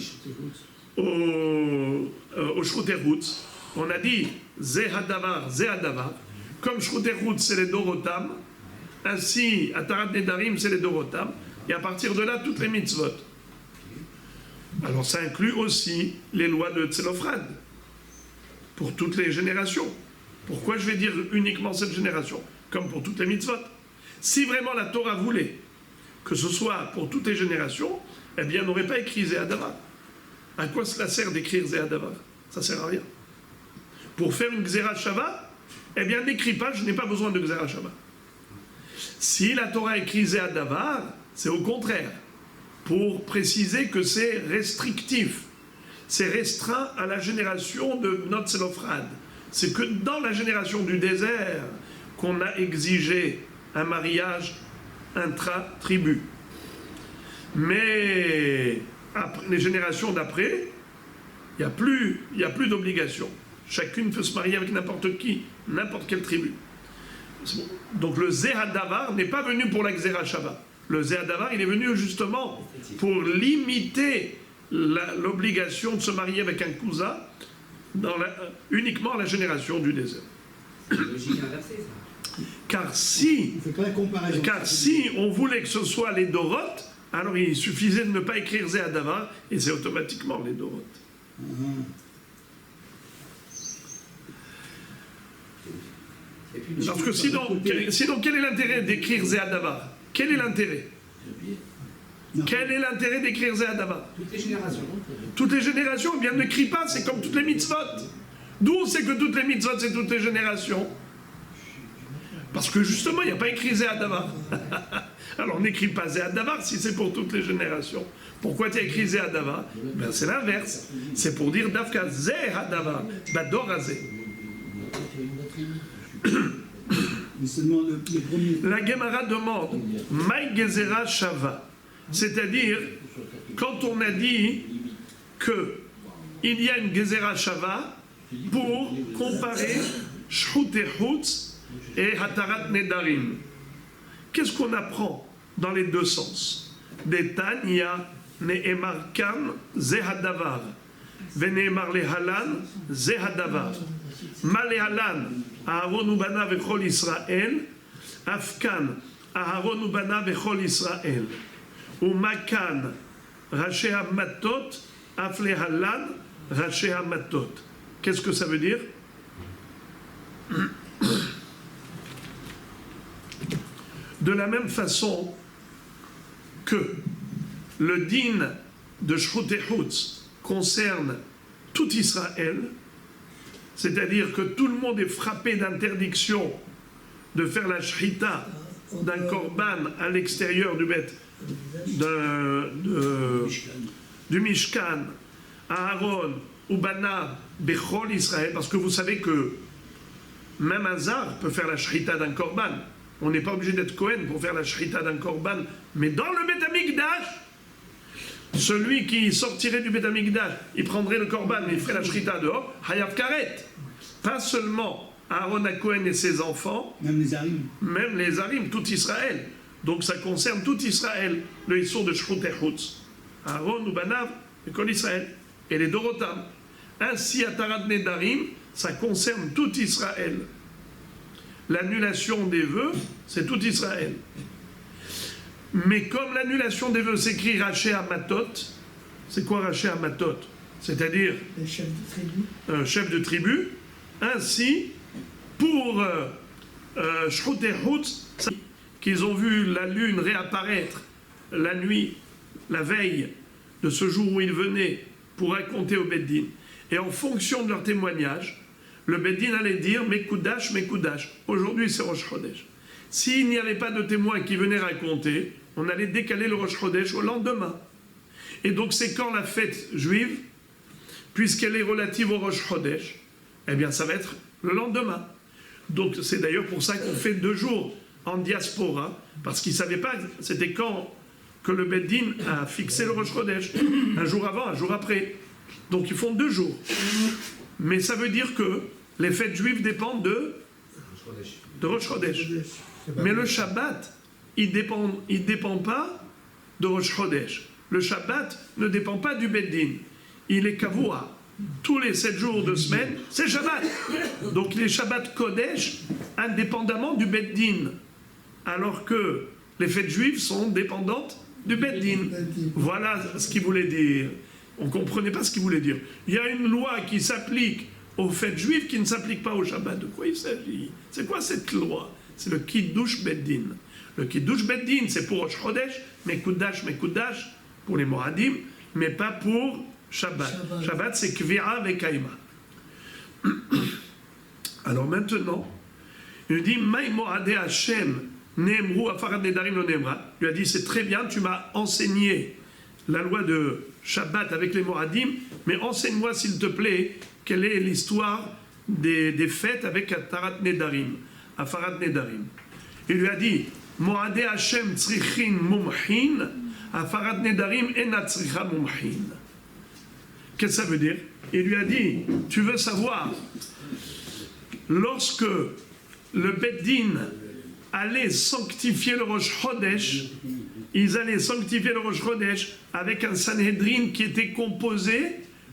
au Shruterhutz, on a dit Zehadavar, Zehadavar. Comme Shruterhutz c'est les Dorotam, ainsi Hatarat Nedarim c'est les Dorotam, et à partir de là, toutes les mitzvot. Alors ça inclut aussi les lois de Tzelofrad, pour toutes les générations. Pourquoi je vais dire uniquement cette génération? Comme pour toutes les mitzvot. Si vraiment la Torah voulait que ce soit pour toutes les générations, eh bien, on n'aurait pas écrit Zehadavar. À quoi cela sert d'écrire Zehadavar? Ça ne sert à rien. Pour faire une Xera Shava, eh bien, n'écris pas, je n'ai pas besoin de Xera Shava. Si la Torah écrit Zehadavar, c'est au contraire, pour préciser que c'est restrictif. C'est restreint à la génération de Notzelofrad. C'est que dans la génération du désert qu'on a exigé un mariage intra-tribu. Mais après, les générations d'après, il n'y a plus d'obligation. Chacune peut se marier avec n'importe qui, n'importe quelle tribu. Donc le Zehadavar n'est pas venu pour la Xera Shava. Le Zehadavar, il est venu justement pour limiter l'obligation de se marier avec un cousin uniquement à la génération du désert. C'est logique inversée, ça. Car si On ne fait pas la comparaison. on voulait que ce soit les Doroth, alors il suffisait de ne pas écrire Zehadavar et c'est automatiquement les Doroth. Et puis, Parce que sinon, quel est l'intérêt d'écrire Zehadavar? Quel est l'intérêt? Quel est l'intérêt d'écrire Zehadavar? toutes les générations. Toutes les générations, eh bien ne crie pas, c'est comme toutes les mitzvot. D'où on sait que toutes les mitzvot, c'est toutes les générations? Parce que justement, il n'y a pas écrit Zehadavar. Alors n'écris pas Zehadavar si c'est pour toutes les générations. Pourquoi tu as écrit Zehadavar? Ben, c'est l'inverse. C'est pour dire Davka Zehadavar, Badorazé. Mais seulement le premier. La Gemara demande Maï Gezerah Shava. C'est-à-dire, quand on a dit qu'il y a une Gezerah Shava pour comparer Shruterhutz et Hatarat Nedarim. Qu'est-ce qu'on apprend dans les deux sens? Des Tanya Ne'emar Kan Zehadavar Vene'emar Lehalan Zehadavar Ma Lehalan Aaron ubana vechol Israël Afkan Aaron ubana vechol Israël Umakan Raché Hamatot Afle Halan Raché Hamatot. Qu'est-ce que ça veut dire? De la même façon que le din de Shruterhutz concerne tout Israël, c'est-à-dire que tout le monde est frappé d'interdiction de faire la shrita d'un korban à l'extérieur du bête du Mishkan, à Aaron, Ubana, Bechol Israël, parce que vous savez que même un zar peut faire la shrita d'un korban. On n'est pas obligé d'être Kohen pour faire la shrita d'un korban, mais dans le Beth Amikdash, celui qui sortirait du Beth Amikdash, il prendrait le korban et il ferait la shrita dehors, Hayav Karet. Pas seulement Aaron à Kohen et ses enfants, Même les Arim. même les Harim, tout Israël. Donc ça concerne tout Israël, le Issour de Shruterhutz. Aaron, Ubanav, et Kol Israël, et les Dorotam. Ainsi, à Tarat Nedarim, ça concerne tout Israël. l'annulation des vœux, c'est tout Israël. Mais comme l'annulation des vœux s'écrit Raché Amatot, c'est quoi Raché Amatot? C'est-à-dire Les chefs de tribu. un chef de tribu. Ainsi, pour Shchut et Hut, qu'ils ont vu la lune réapparaître la nuit, la veille de ce jour où ils venaient pour raconter au Beddin. Et en fonction de leur témoignage, le Beddin allait dire « Mekoudash, Mekoudash ». Aujourd'hui, c'est Rosh Chodesh. S'il n'y avait pas de témoins qui venaient raconter, on allait décaler le Rosh Chodesh au lendemain. Et donc, c'est quand la fête juive, puisqu'elle est relative au Rosh Chodesh, eh bien, ça va être le lendemain. Donc, c'est d'ailleurs pour ça qu'on fait 2 jours en diaspora, parce qu'ils ne savaient pas c'était quand que le Beddin a fixé le Rosh Chodesh. Un jour avant, un jour après. Donc, ils font 2 jours. Mais ça veut dire que les fêtes juives dépendent de Rosh Chodesh. Mais le Shabbat, il dépend pas de Rosh Chodesh. Le Shabbat ne dépend pas du Beddin. Il est Kavua. Tous les 7 jours de semaine, c'est Shabbat. Donc les Shabbat Kodesh, indépendamment du Beddin. Alors que les fêtes juives sont dépendantes du Beddin. Voilà ce qu'il voulait dire. On ne comprenait pas ce qu'il voulait dire. Il y a une loi qui s'applique aux fêtes juives qui ne s'applique pas au Shabbat. De quoi il s'agit? C'est quoi cette loi? C'est le Kiddush Beddin. Le Kiddush Beddin, c'est pour Rosh Chodesh, Mekoudash pour les Moradim, mais pas pour Shabbat. Shabbat, c'est Kvira Vekaima. Alors maintenant, il dit Maï Moradé Hashem Nemru Afarad Nedarim lo Nemra. Il lui a dit c'est très bien, tu m'as enseigné la loi de Shabbat avec les Moradim, mais enseigne-moi s'il te plaît quelle est l'histoire des fêtes avec Atarat Nedarim, Afarad Nedarim. Il lui a dit Moradé Hashem Tzrichin Mumchin, Afarad Nedarim Ena Tzricha Mumchin. Qu'est-ce que ça veut dire? Il lui a dit, tu veux savoir, lorsque le Beddin allait sanctifier le Rosh Chodesh, ils allaient sanctifier le Rosh Chodesh avec un Sanhedrin qui était composé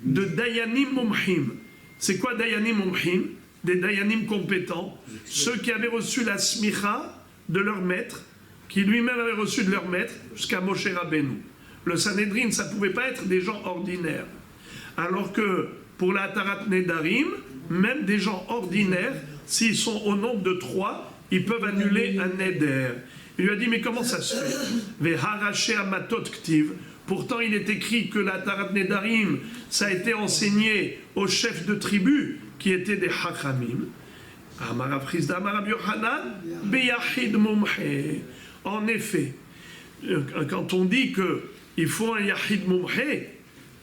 de Dayanim Mumchim. C'est quoi Dayanim Mumchim? Des Dayanim compétents, ceux qui avaient reçu la smicha de leur maître, qui lui-même avait reçu de leur maître, jusqu'à Moshe Rabbeinu. Le Sanhedrin, ça ne pouvait pas être des gens ordinaires. Alors que pour la Tarat Nedarim, même des gens ordinaires, s'ils sont au nombre de 3, ils peuvent annuler un Neder. Il lui a dit, mais comment ça se fait? Veharaché amatot ktiv. Pourtant, il est écrit que la Tarat Nedarim, ça a été enseigné aux chefs de tribu, qui étaient des Hachamim. En effet, quand on dit qu'il faut un Yahid Mumhe,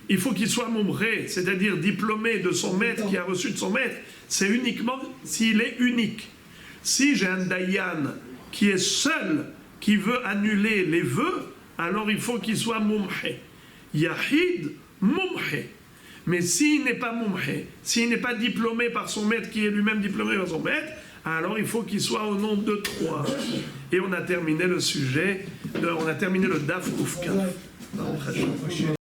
il faut qu'il soit Mumhe, c'est-à-dire diplômé de son maître, qui a reçu de son maître, c'est uniquement s'il est unique. Si j'ai un Dayan qui est seul, qui veut annuler les vœux, alors il faut qu'il soit Mumhe. Yahid Mumhe. Mais s'il n'est pas Mumhe, s'il n'est pas diplômé par son maître, qui est lui-même diplômé par son maître, alors il faut qu'il soit au nombre de 3. Et on a terminé le sujet, on a terminé le Daf Oufkaf.